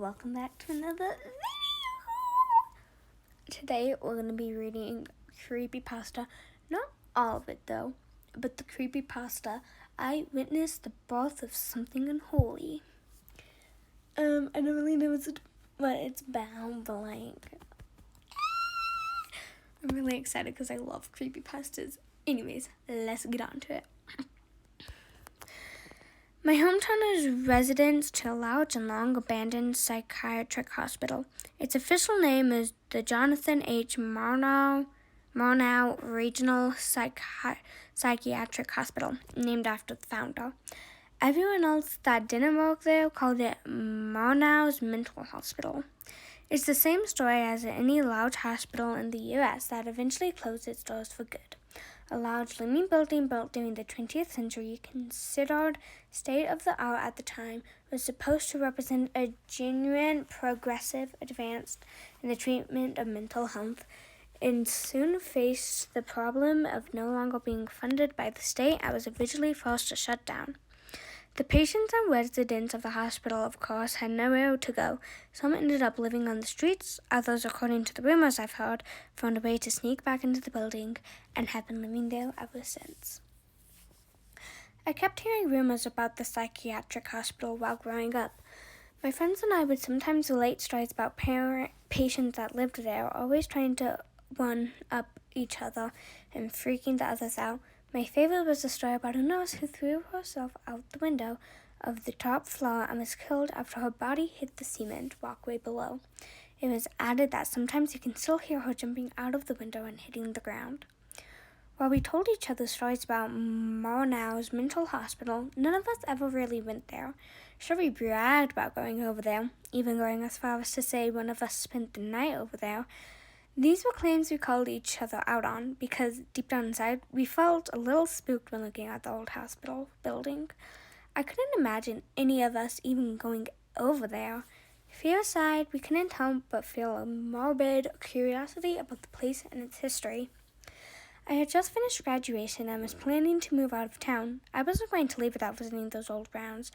welcome back to another video. Today we're going to be reading creepypasta. Not all of it though, but the creepypasta, I witnessed the birth of something unholy. I don't really know what it's about, but I'm really excited because I love creepypastas. Anyways, let's get on to it. My hometown is residence to a large and long-abandoned psychiatric hospital. Its official name is the Jonathan H. Marnow Regional Psychiatric Hospital, named after the founder. Everyone else that didn't work there called it Marnow's Mental Hospital. It's the same story as any large hospital in the U.S. that eventually closed its doors for good. A large looming building built during the 20th century, considered state-of-the-art at the time, was supposed to represent a genuine progressive advance in the treatment of mental health, and soon faced the problem of no longer being funded by the state and was eventually forced to shut down. The patients and residents of the hospital, of course, had nowhere to go. Some ended up living on the streets. Others, according to the rumors I've heard, found a way to sneak back into the building and have been living there ever since. I kept hearing rumors about the psychiatric hospital while growing up. My friends and I would sometimes relate stories about patients that lived there, always trying to one-up each other and freaking the others out. My favorite was the story about a nurse who threw herself out the window of the top floor and was killed after her body hit the cement walkway below. It was added that sometimes you can still hear her jumping out of the window and hitting the ground. While we told each other stories about Marnow's Mental Hospital, none of us ever really went there. Sure, we bragged about going over there, even going as far as to say one of us spent the night over there. These were claims we called each other out on because, deep down inside, we felt a little spooked when looking at the old hospital building. I couldn't imagine any of us even going over there. Fear aside, we couldn't help but feel a morbid curiosity about the place and its history. I had just finished graduation and was planning to move out of town. I wasn't going to leave without visiting those old grounds.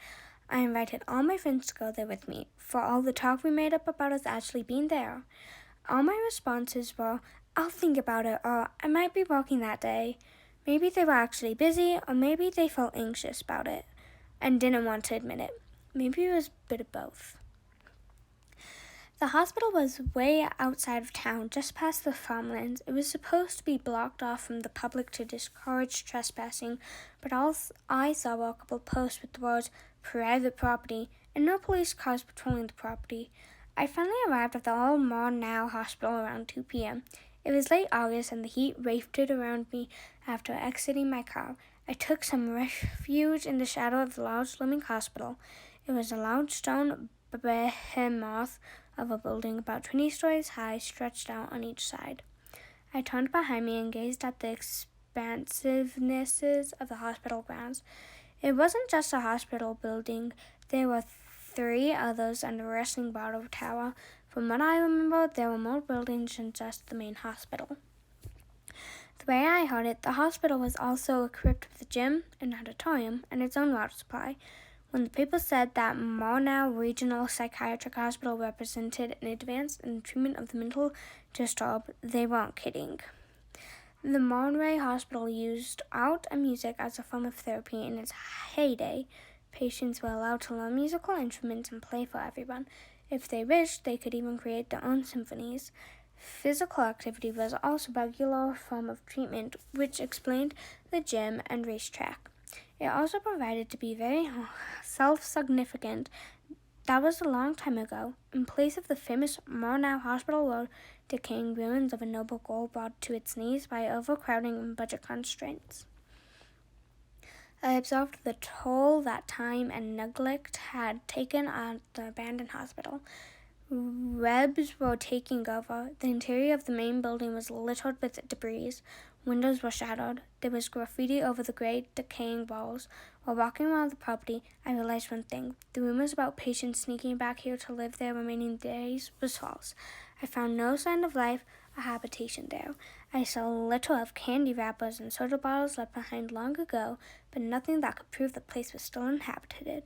I invited all my friends to go there with me, for all the talk we made up about us actually being there. All my responses were, "I'll think about it," or "I might be working that day." Maybe they were actually busy, or maybe they felt anxious about it and didn't want to admit it. Maybe it was a bit of both. The hospital was way outside of town, just past the farmlands. It was supposed to be blocked off from the public to discourage trespassing, but all I saw were a couple posts with the words "private property" and no police cars patrolling the property. I finally arrived at the old Marnow Hospital around 2 p.m. It was late August and the heat wafted around me after exiting my car. I took some refuge in the shadow of the large looming hospital. It was a large stone behemoth of a building about 20 stories high, stretched out on each side. I turned behind me and gazed at the expansivenesses of the hospital grounds. It wasn't just a hospital building. There were 3 others and a wrestling bottle tower. From what I remember, there were more buildings than just the main hospital. The way I heard it, the hospital was also equipped with a gym, an auditorium, and its own water supply. When the paper said that Marnow Regional Psychiatric Hospital represented an advance in the treatment of the mental disturbed, they weren't kidding. The Marnow Hospital used art and music as a form of therapy in its heyday. Patients were allowed to learn musical instruments and play for everyone. If they wished, they could even create their own symphonies. Physical activity was also a regular form of treatment, which explained the gym and racetrack. It also provided to be very self-significant. That was a long time ago. In place of the famous Marnow Hospital were decaying ruins of a noble goal brought to its knees by overcrowding and budget constraints. I observed the toll that time and neglect had taken on the abandoned hospital. Webs were taking over. The interior of the main building was littered with debris. Windows were shattered. There was graffiti over the gray, decaying walls. While walking around the property, I realized one thing. The rumors about patients sneaking back here to live their remaining days was false. I found no sign of life or habitation there. I saw a litter of candy wrappers and soda bottles left behind long ago, but nothing that could prove the place was still inhabited.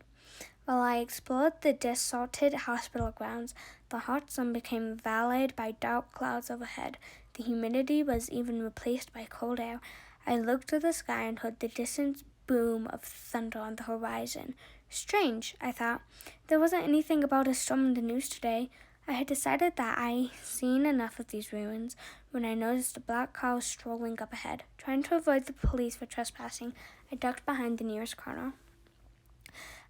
While I explored the deserted hospital grounds, the hot sun became valleyed by dark clouds overhead. The humidity was even replaced by cold air. I looked to the sky and heard the distant boom of thunder on the horizon. Strange, I thought. There wasn't anything about a storm in the news today. I had decided that I'd seen enough of these ruins when I noticed a black car strolling up ahead. Trying to avoid the police for trespassing, I ducked behind the nearest corner.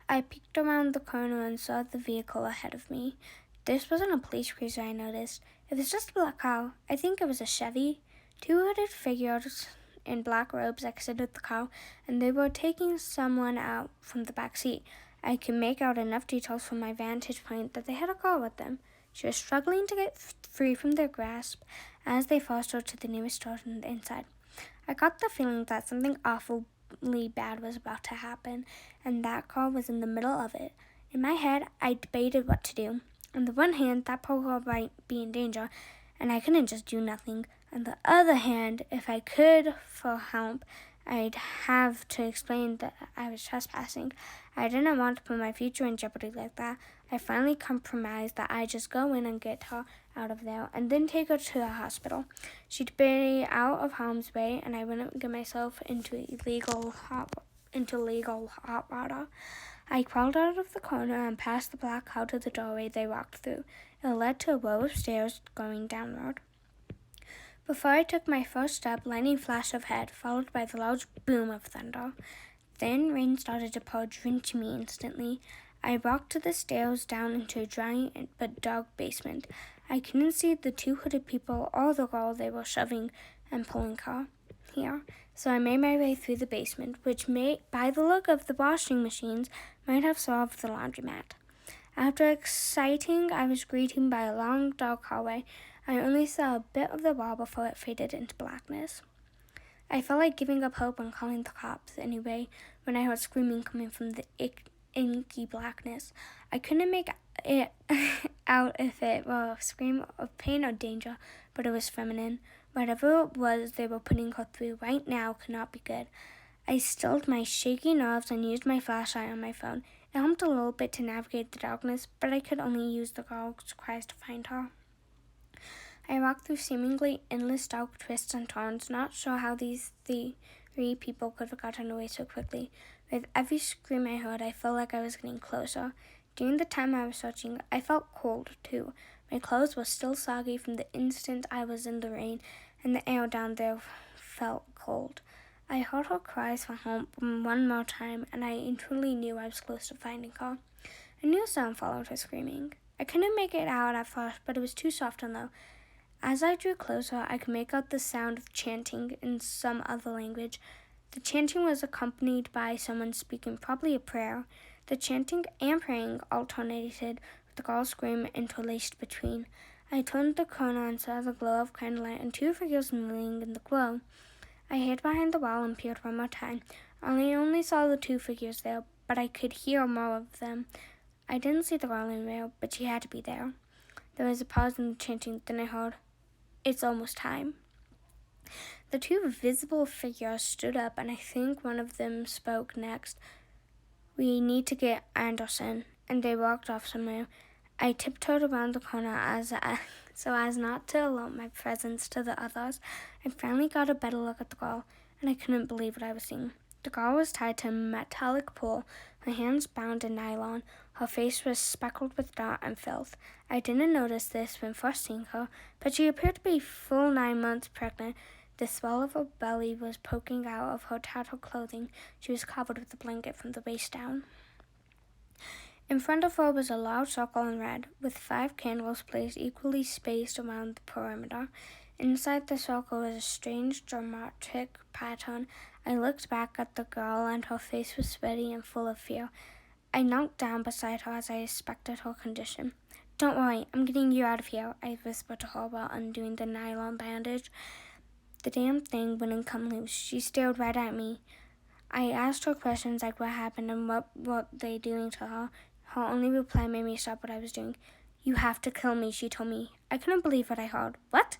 I peeked around the corner and saw the vehicle ahead of me. This wasn't a police cruiser, I noticed. It was just a black car. I think it was a Chevy. Two hooded figures in black robes exited the car, and they were taking someone out from the back seat. I could make out enough details from my vantage point that they had a girl with them. She was struggling to get free from their grasp as they forced her to the nearest door on the inside. I got the feeling that something awfully bad was about to happen, and that car was in the middle of it. In my head, I debated what to do. On the one hand, that poor girl might be in danger, and I couldn't just do nothing. On the other hand, if I could for help, I'd have to explain that I was trespassing. I didn't want to put my future in jeopardy like that. I finally compromised that I'd just go in and get her out of there and then take her to the hospital. She'd be out of harm's way, and I wouldn't get myself into legal hot water. I crawled out of the corner and past the black car to the doorway they walked through. It led to a row of stairs going downward. Before I took my first step, lightning flashed overhead, followed by the loud boom of thunder. Then rain started to pour, drenching me instantly. I walked to the stairs down into a dry but dark basement. I couldn't see the two hooded people or the girl they were shoving and pulling car here, so I made my way through the basement, which by the look of the washing machines, might have served the laundromat. After exciting, I was greeted by a long, dark hallway. I only saw a bit of the wall before it faded into blackness. I felt like giving up hope and calling the cops anyway when I heard screaming coming from the inky blackness. I couldn't make it out if it were a scream of pain or danger, but it was feminine. Whatever it was they were putting her through right now could not be good. I stilled my shaky nerves and used my flashlight on my phone. It helped a little bit to navigate the darkness, but I could only use the girl's cries to find her. I walked through seemingly endless dark twists and turns, not sure how these three people could have gotten away so quickly. With every scream I heard, I felt like I was getting closer. During the time I was searching, I felt cold, too. My clothes were still soggy from the instant I was in the rain, and the air down there felt cold. I heard her cries for help one more time, and I intuitively knew I was close to finding her. A new sound followed her screaming. I couldn't make it out at first, but it was too soft and low. As I drew closer, I could make out the sound of chanting in some other language. The chanting was accompanied by someone speaking, probably a prayer. The chanting and praying alternated, with the girl's scream interlaced between. I turned the corner and saw the glow of candlelight and two figures moving in the glow. I hid behind the wall and peered one more time. I only saw the two figures there, but I could hear more of them. I didn't see the girl anywhere, but she had to be there. There was a pause in the chanting, then I heard, "It's almost time." The two visible figures stood up, and I think one of them spoke next. "We need to get Anderson," and they walked off somewhere. I tiptoed around the corner so as not to alert my presence to the others. I finally got a better look at the girl, and I couldn't believe what I was seeing. The girl was tied to a metallic pole, her hands bound in nylon. Her face was speckled with dirt and filth. I didn't notice this when first seeing her, but she appeared to be full 9 months pregnant. The swell of her belly was poking out of her tattered clothing. She was covered with a blanket from the waist down. In front of her was a large circle in red, with 5 candles placed equally spaced around the perimeter. Inside the circle was a strange dramatic pattern. I looked back at the girl, and her face was sweaty and full of fear. I knelt down beside her as I inspected her condition. "Don't worry, I'm getting you out of here," I whispered to her while undoing the nylon bandage. The damn thing wouldn't come loose. She stared right at me. I asked her questions like what happened and what were they doing to her. Her only reply made me stop what I was doing. "You have to kill me," she told me. I couldn't believe what I heard. "What?"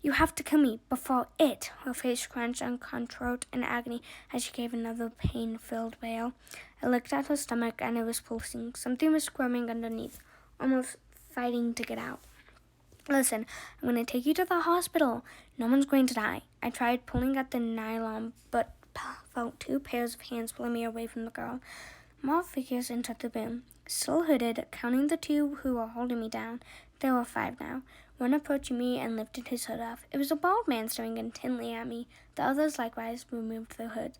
You have to kill me before it. Her face clenched and contorted in agony as she gave another pain-filled wail. I looked at her stomach and it was pulsing. Something was squirming underneath, almost fighting to get out. Listen, I'm going to take you to the hospital. No one's going to die. I tried pulling at the nylon, but felt 2 pairs of hands pulling me away from the girl. More figures entered the room, still hooded, counting the 2 who were holding me down. There were 5 now. One approached me and lifted his hood off. It was a bald man staring intently at me. The others likewise removed their hoods.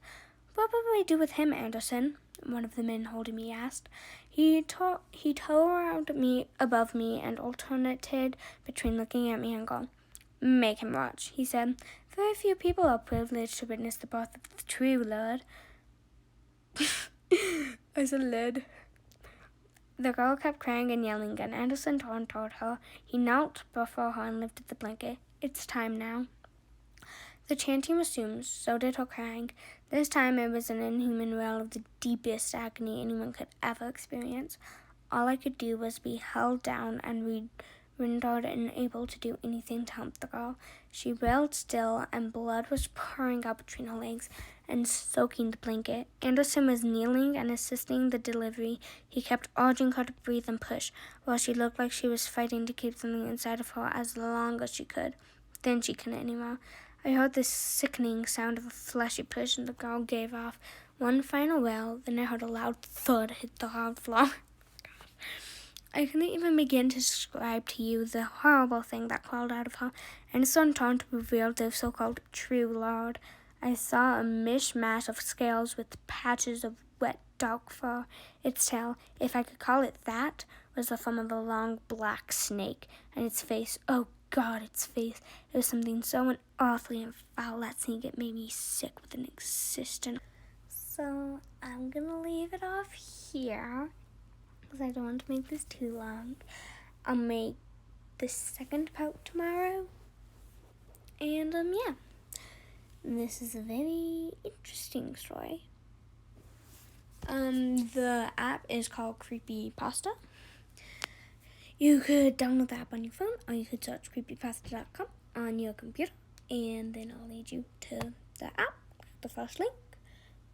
What would we do with him, Anderson? One of the men holding me asked. He towered me above me and alternated between looking at me and going, "Make him watch," he said. "Very few people are privileged to witness the birth of the true Lord." I said Lord. The girl kept crying and yelling, and Anderson turned toward her. He knelt before her and lifted the blanket. "It's time now." The chanting resumed, so did her crying. This time it was an inhuman wail of the deepest agony anyone could ever experience. All I could do was be held down and rendered unable to do anything to help the girl. She wailed still, and blood was pouring out between her legs and soaking the blanket. Anderson was kneeling and assisting the delivery. He kept urging her to breathe and push, while she looked like she was fighting to keep something inside of her as long as she could. Then she couldn't anymore. I heard the sickening sound of a fleshy push, and the girl gave off one final wail. Then I heard a loud thud hit the hard floor. I couldn't even begin to describe to you the horrible thing that crawled out of her. Anderson turned to reveal the so-called true Lord. I saw a mishmash of scales with patches of wet, dark fur. Its tail, if I could call it that, was the form of a long black snake, and its face, oh God, its face. It was something so unearthly and foul that seeing it made me sick with an existence. So I'm gonna leave it off here because I don't want to make this too long. I'll make the second part tomorrow. And yeah. This is a very interesting story. The app is called Creepypasta. You could download the app on your phone, or you could search creepypasta.com on your computer, and then I'll lead you to the app, the first link,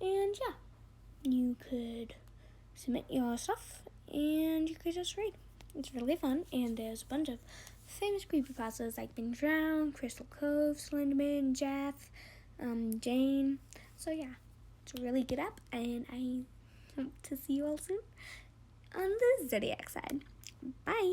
and yeah, you could submit your stuff, and you could just read. It's really fun, and there's a bunch of famous creepypastas like Been Drowned, Crystal Cove, Slenderman, Jeff, Jane. So yeah, it's a really good app, and I hope to see you all soon on the Zodiac side. Bye!